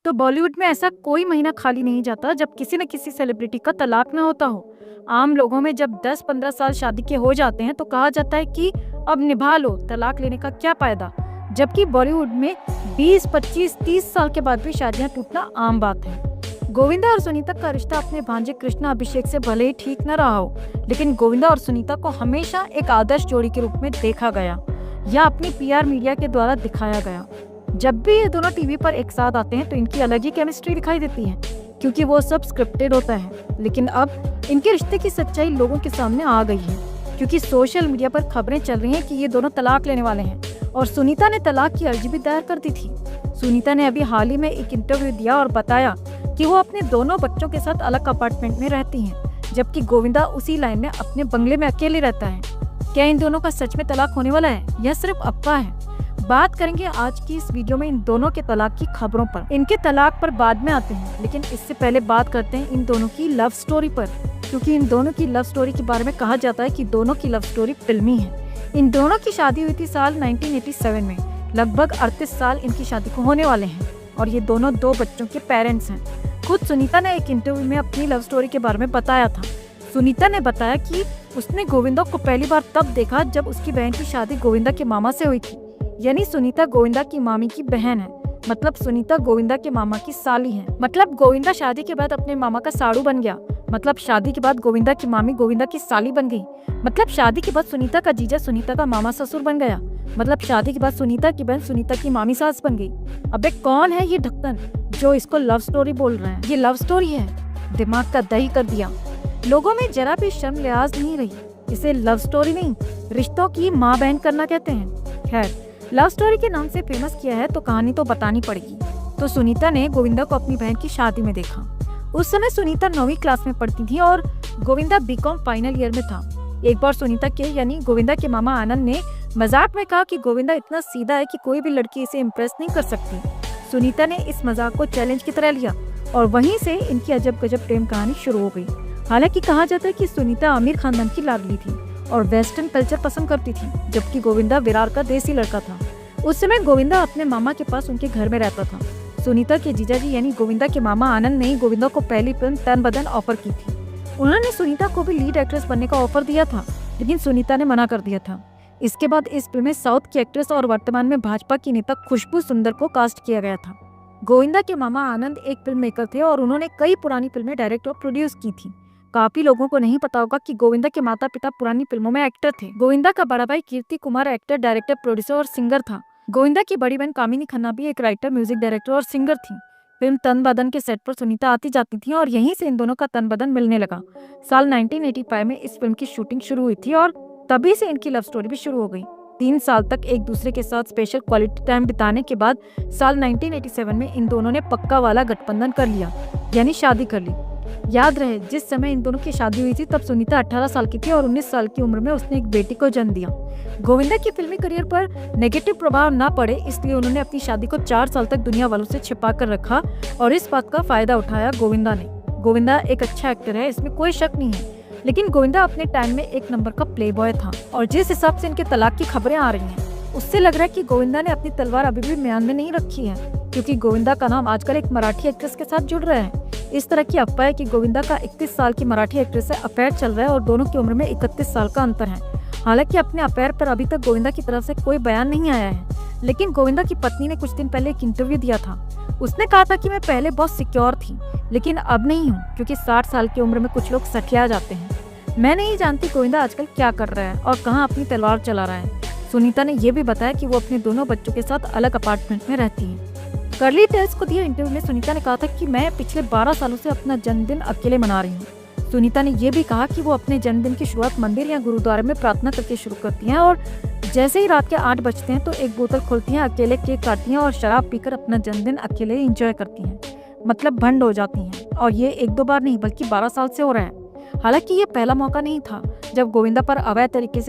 तो बॉलीवुड में ऐसा कोई महीना खाली नहीं जाता जब किसी न किसी सेलिब्रिटी का तलाक ना होता हो। आम लोगों में जब 10-15 साल शादी के हो जाते हैं तो कहा जाता है कि अब निभा लो, तलाक लेने का क्या फायदा। जबकि बॉलीवुड में 20, 25, 30 साल के बाद भी शादियां टूटना आम बात है। गोविंदा और सुनीता का रिश्ता अपने भांजे कृष्णा अभिषेक से भले ही ठीक न रहा हो, लेकिन गोविंदा और सुनीता को हमेशा एक आदर्श जोड़ी के रूप में देखा गया या अपनी पीआर मीडिया के द्वारा दिखाया गया। जब भी ये दोनों टीवी पर एक साथ आते हैं तो इनकी अलग ही केमिस्ट्री दिखाई देती है, क्योंकि वो सब स्क्रिप्टेड होता है। लेकिन अब इनके रिश्ते की सच्चाई लोगों के सामने आ गई है, क्योंकि सोशल मीडिया पर खबरें चल रही हैं कि ये दोनों तलाक लेने वाले हैं और सुनीता ने तलाक की अर्जी भी दायर कर दी थी। सुनीता ने अभी हाल ही में एक इंटरव्यू दिया और बताया कि वो अपने दोनों बच्चों के साथ अलग अपार्टमेंट में रहती हैं, जबकि गोविंदा उसी लाइन में अपने बंगले में अकेले रहता है। क्या इन दोनों का सच में तलाक होने वाला है? यह सिर्फ अफवाह है। बात करेंगे आज की इस वीडियो में इन दोनों के तलाक की खबरों पर। इनके तलाक पर बाद में आते हैं, लेकिन इससे पहले बात करते हैं इन दोनों की लव स्टोरी पर, क्योंकि इन दोनों की लव स्टोरी के बारे में कहा जाता है कि दोनों की लव स्टोरी फिल्मी है। इन दोनों की शादी हुई थी साल 1987 में। लगभग 38 साल इनकी शादी को होने वाले हैं और ये दोनों 2 बच्चों के पेरेंट्स हैं। खुद सुनीता ने एक इंटरव्यू में अपनी लव स्टोरी के बारे में बताया था। सुनीता ने बताया कि उसने गोविंदा को पहली बार तब देखा जब उसकी बहन की शादी गोविंदा के मामा से हुई थी। यानी सुनीता गोविंदा की मामी की बहन है, मतलब सुनीता गोविंदा के मामा की साली है। मतलब गोविंदा शादी के बाद अपने मामा का साड़ू बन गया। मतलब शादी के बाद गोविंदा की मामी गोविंदा की साली बन गई। मतलब शादी के बाद सुनीता का जीजा सुनीता का मामा ससुर बन गया। मतलब शादी के बाद सुनीता की बहन सुनीता की मामी सास बन गई। अबे कौन है ये ढक्कन जो इसको लव स्टोरी बोल रहे हैं? ये लव स्टोरी है, दिमाग का दही कर दिया। लोगों में जरा भी शर्म लिहाज नहीं रही। इसे लव स्टोरी नहीं, रिश्तों की माँ बहन करना कहते हैं। खैर, लव स्टोरी के नाम से फेमस किया है तो कहानी तो बतानी पड़ेगी। तो सुनीता ने गोविंदा को अपनी बहन की शादी में देखा। उस समय सुनीता 9वीं क्लास में पढ़ती थी और गोविंदा बीकॉम फाइनल ईयर में था। एक बार सुनीता के यानी गोविंदा के मामा आनंद ने मजाक में कहा कि गोविंदा इतना सीधा है कि कोई भी लड़की इसे इम्प्रेस नहीं कर सकती। सुनीता ने इस मजाक को चैलेंज की तरह लिया और वहीं से इनकी अजब गजब प्रेम कहानी शुरू हो गई। हालांकि कहा जाता है कि सुनीता आमिर खानदान की लाडली थी और वेस्टर्न कल्चर पसंद करती थी, जबकि गोविंदा विरार का देसी लड़का था। उस समय गोविंदा अपने मामा के पास उनके घर में रहता था। सुनीता के जीजाजी यानी गोविंदा के मामा आनंद ने गोविंदा को पहली फिल्म तन बदन ऑफर की थी। उन्होंने सुनीता को भी लीड एक्ट्रेस बनने का ऑफर दिया था, लेकिन सुनीता ने मना कर दिया था। इसके बाद इस फिल्म में साउथ की एक्ट्रेस और वर्तमान में भाजपा की नेता खुशबू सुंदर को कास्ट किया गया था। गोविंदा के मामा आनंद एक फिल्म मेकर थे और उन्होंने कई पुरानी फिल्में डायरेक्ट और प्रोड्यूस की थी। काफी लोगों को नहीं पता होगा कि गोविंदा के माता पिता पुरानी फिल्मों में एक्टर थे। गोविंदा का बड़ा भाई कीर्ति कुमार एक्टर, डायरेक्टर, प्रोड्यूसर और सिंगर था। गोविंदा की बड़ी बहन कामिनी खन्ना भी एक राइटर, म्यूजिक डायरेक्टर और सिंगर थी। फिल्म तन बदन के सेट पर सुनीता आती जाती थी और यहीं से इन दोनों का तन बदन मिलने लगा। साल 1985 में इस फिल्म की शूटिंग शुरू हुई थी और तभी से इनकी लव स्टोरी भी शुरू हो गई। 3 साल तक एक दूसरे के साथ स्पेशल क्वालिटी टाइम बिताने के बाद साल 1987 में इन दोनों ने पक्का वाला गठबंधन कर लिया, यानी शादी कर ली। याद रहे, जिस समय इन दोनों की शादी हुई थी तब सुनीता 18 साल की थी और 19 साल की उम्र में उसने एक बेटी को जन्म दिया। गोविंदा की फिल्मी करियर पर नेगेटिव प्रभाव न पड़े इसलिए उन्होंने अपनी शादी को 4 साल तक दुनिया वालों से छिपा कर रखा और इस बात का फायदा उठाया गोविंदा ने। गोविंदा एक अच्छा एक्टर है, इसमें कोई शक नहीं है, लेकिन गोविंदा अपने टाइम में एक नंबर का प्लेबॉय था और जिस हिसाब से इनके तलाक की खबरें आ रही हैं उससे लग रहा है कि गोविंदा ने अपनी तलवार अभी भी म्यान में नहीं रखी है, क्योंकि गोविंदा का नाम आजकल एक मराठी एक्ट्रेस के साथ जुड़ रहा है। इस तरह की अफवाह है कि गोविंदा का 31 साल की मराठी एक्ट्रेस से अफेयर चल रहा है और दोनों की उम्र में 31 साल का अंतर है। हालांकि अपने अफेयर पर अभी तक गोविंदा की तरफ से कोई बयान नहीं आया है, लेकिन गोविंदा की पत्नी ने कुछ दिन पहले एक इंटरव्यू दिया था। उसने कहा था कि मैं पहले बहुत सिक्योर थी, लेकिन अब नहीं हूँ, क्योंकि 60 साल की उम्र में कुछ लोग सठिया जाते हैं। मैं नहीं जानती गोविंदा आजकल क्या कर रहा है और कहाँ अपनी तलवार चला रहा है। सुनीता ने यह भी बताया कि वो अपने दोनों बच्चों के साथ अलग अपार्टमेंट में रहती है। कर्ली टेल्स को दिए इंटरव्यू में सुनीता ने कहा था कि मैं पिछले 12 सालों से अपना जन्मदिन अकेले मना रही हूँ। सुनीता ने यह भी कहा कि वो अपने जन्मदिन की शुरुआत मंदिर या गुरुद्वारे में प्रार्थना करके शुरू करती हैं और जैसे ही रात के 8 बजते हैं तो एक बोतल खोलती हैं, अकेले केक काटती हैं और शराब पीकर अपना जन्मदिन अकेले एंजॉय करती हैं, मतलब भंड हो जाती हैं। और ये 1-2 बार नहीं बल्कि 12 साल से हो रहा है। हालांकि ये पहला मौका नहीं था जब गोविंदा पर अवैध तरीके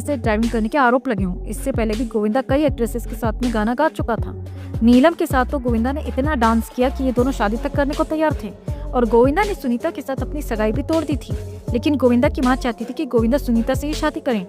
से ड्राइविंग करने के आरोप लगे हों। इससे पहले भी गोविंदा कई एक्ट्रेसेस के साथ में गाना गा चुका था। नीलम के साथ तो गोविंदा ने इतना डांस किया कि ये दोनों शादी तक करने को तैयार थे। और गोविंदा ने सुनीता के साथ अपनी सगाई भी तोड़ दी थी। लेकिन गोविंदा की मां चाहती थी कि गोविंदा सुनीता से ही शादी करें।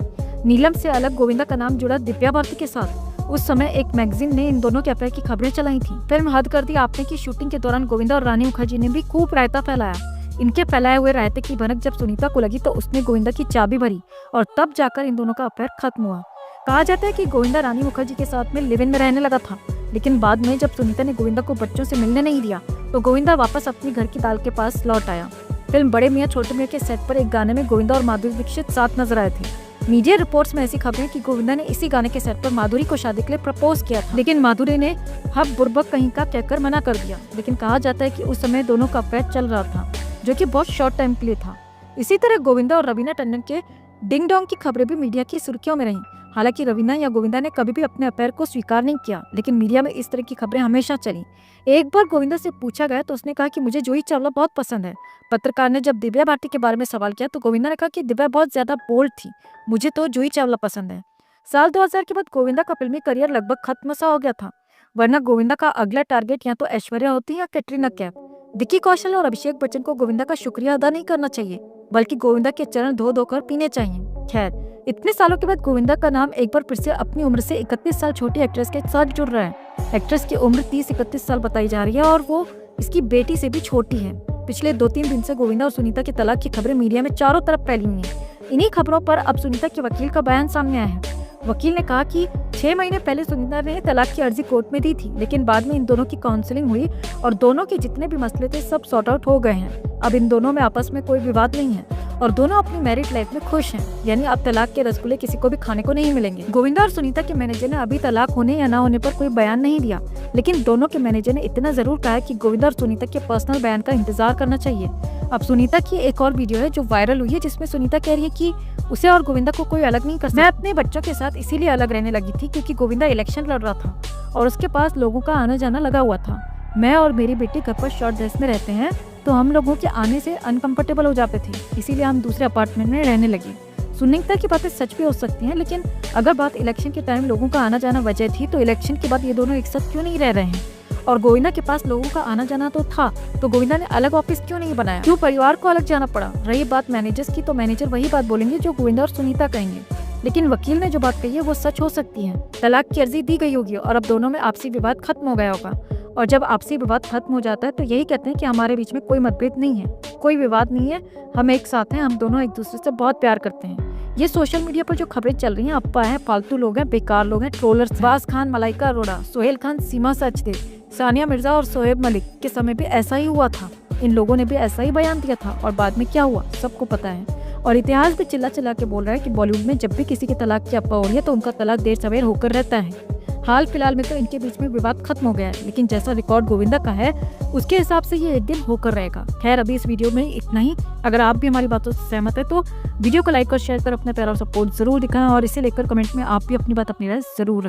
नीलम से अलग गोविंदा का नाम जुड़ा दिव्या भारती के साथ। उस समय एक मैगजीन ने इन दोनों के अफेयर की खबरें चलाई थी। फिल्म हद कर दी आपने की शूटिंग के दौरान गोविंदा और रानी मुखर्जी ने भी खूब रायता फैलाया। इनके फैलाए हुए रायते की भनक जब सुनीता को लगी तो उसने गोविंदा की चाबी भरी और तब जाकर इन दोनों का अफेयर खत्म हुआ। कहा जाता है कि गोविंदा रानी मुखर्जी के साथ में लिव इन में रहने लगा था, लेकिन बाद में जब सुनीता ने गोविंदा को बच्चों से मिलने नहीं दिया तो गोविंदा वापस अपनी घर की दाल के पास लौट आया। फिल्म बड़े मियां छोटे मियां के सेट पर एक गाने में गोविंदा और माधुरी दीक्षित साथ नजर आए थे। मीडिया रिपोर्ट्स में ऐसी खबरें कि गोविंदा ने इसी गाने के सेट पर माधुरी को शादी के लिए प्रपोज किया था, लेकिन माधुरी ने हब बुर्बक कहीं का कहकर मना कर दिया। लेकिन कहा जाता है कि उस समय दोनों का अफेयर चल रहा था, जो कि बहुत शॉर्ट टाइम के लिए था। इसी तरह गोविंदा और रवीना टंडन के डिंग डोंग की खबरें भी मीडिया की सुर्खियों में रहीं। हालांकि रवीना या गोविंदा ने कभी भी अपने अफेयर को स्वीकार नहीं किया, लेकिन मीडिया में इस तरह की खबरें हमेशा चली। एक बार गोविंदा से पूछा गया तो उसने कहा कि मुझे जूही चावला बहुत पसंद है। पत्रकार ने जब दिव्या भारती के बारे में सवाल किया तो गोविंदा ने कहा कि दिव्या बहुत ज्यादा बोल्ड थी, मुझे तो जूही चावला पसंद है। साल 2000 के बाद गोविंदा का फिल्मी करियर लगभग खत्म सा हो गया था, वरना गोविंदा का अगला टारगेट या तो ऐश्वर्या होती या कैटरीना कैफ। विक्की कौशल और अभिषेक बच्चन को गोविंदा का शुक्रिया अदा नहीं करना चाहिए, बल्कि गोविंदा के चरण धो धोकर पीने चाहिए। खैर, इतने सालों के बाद गोविंदा का नाम एक बार फिर से अपनी उम्र से 31 साल छोटी एक्ट्रेस के साथ जुड़ रहा है। एक्ट्रेस की उम्र 30-31 साल बताई जा रही है और वो इसकी बेटी से भी छोटी है। पिछले 2-3 दिन से गोविंदा और सुनीता के तलाक की खबरें मीडिया में चारों तरफ फैली हुई हैं। इन्हीं खबरों पर अब सुनीता के वकील का बयान सामने आया है। वकील ने कहा कि 6 महीने पहले सुनीता ने तलाक की अर्जी कोर्ट में दी थी, लेकिन बाद में इन दोनों की काउंसलिंग हुई और दोनों के जितने भी मसले थे सब सॉर्ट आउट हो गए हैं। अब इन दोनों में आपस में कोई विवाद नहीं है और दोनों अपनी मैरिड लाइफ में खुश हैं। यानी अब तलाक के रसगुल्ले किसी को भी खाने को नहीं मिलेंगे। गोविंदा और सुनीता के मैनेजर ने अभी तलाक होने या ना होने पर कोई बयान नहीं दिया, लेकिन दोनों के मैनेजर ने इतना जरूर कहा है कि गोविंदा और सुनीता के पर्सनल बयान का इंतजार करना चाहिए। अब सुनीता की एक और वीडियो है जो वायरल हुई है, जिसमें सुनीता कह रही है कि उसे और गोविंदा को कोई अलग नहीं कर सकता। मैं अपने बच्चों के साथ इसीलिए अलग रहने लगी थी क्योंकि गोविंदा इलेक्शन लड़ रहा था और उसके पास लोगों का आना जाना लगा हुआ था। मैं और मेरी बेटी घर पर शॉर्ट ड्रेस में रहते हैं तो हम लोगों के आने से अनकंफर्टेबल हो जाते थे, इसीलिए हम दूसरे अपार्टमेंट में रहने लगे। सुनीता की बातें सच भी हो सकती हैं, लेकिन अगर बात इलेक्शन के टाइम लोगों का आना जाना वजह थी तो इलेक्शन के बाद ये दोनों एक साथ क्यों नहीं रह रहे हैं? और गोविंदा के पास लोगों का आना जाना तो था, तो गोविंदा ने अलग ऑफिस क्यों नहीं बनाया? क्यों परिवार को अलग जाना पड़ा? रही बात मैनेजर्स की, तो मैनेजर वही बात बोलेंगे जो गोविंदा और सुनीता कहेंगे, लेकिन वकील ने जो बात कही है वो सच हो सकती है। तलाक की अर्जी दी गई होगी और अब दोनों में आपसी विवाद खत्म हो गया होगा, और जब आपसी विवाद खत्म हो जाता है तो यही कहते हैं कि हमारे बीच में कोई मतभेद नहीं है, कोई विवाद नहीं है, हम एक साथ हैं, हम दोनों एक दूसरे से बहुत प्यार करते हैं। ये सोशल मीडिया पर जो खबरें चल रही हैं अफवाह है, फालतू लोग हैं, बेकार लोग हैं, ट्रोलर्स। वास खान, मलाइका अरोड़ा, सोहेल खान, सीमा सचदेव, सानिया मिर्जा और शोएब मलिक के समय भी ऐसा ही हुआ था। इन लोगों ने भी ऐसा ही बयान दिया था और बाद में क्या हुआ सबको पता है। और इतिहास भी चिल्ला चिल्ला के बोल रहा है कि बॉलीवुड में जब भी किसी के तलाक की अफवाह हो रही है तो उनका तलाक देर सवेर होकर रहता है। हाल फिलहाल में तो इनके बीच में विवाद खत्म हो गया है, लेकिन जैसा रिकॉर्ड गोविंदा का है उसके हिसाब से ये एक दिन होकर रहेगा। खैर, अभी इस वीडियो में इतना ही। अगर आप भी हमारी बातों से सहमत है तो वीडियो को लाइक और शेयर कर अपना प्यार और सपोर्ट जरूर दिखाएं और इसे लेकर कमेंट में आप भी अपनी बात अपनी राय जरूर रखें।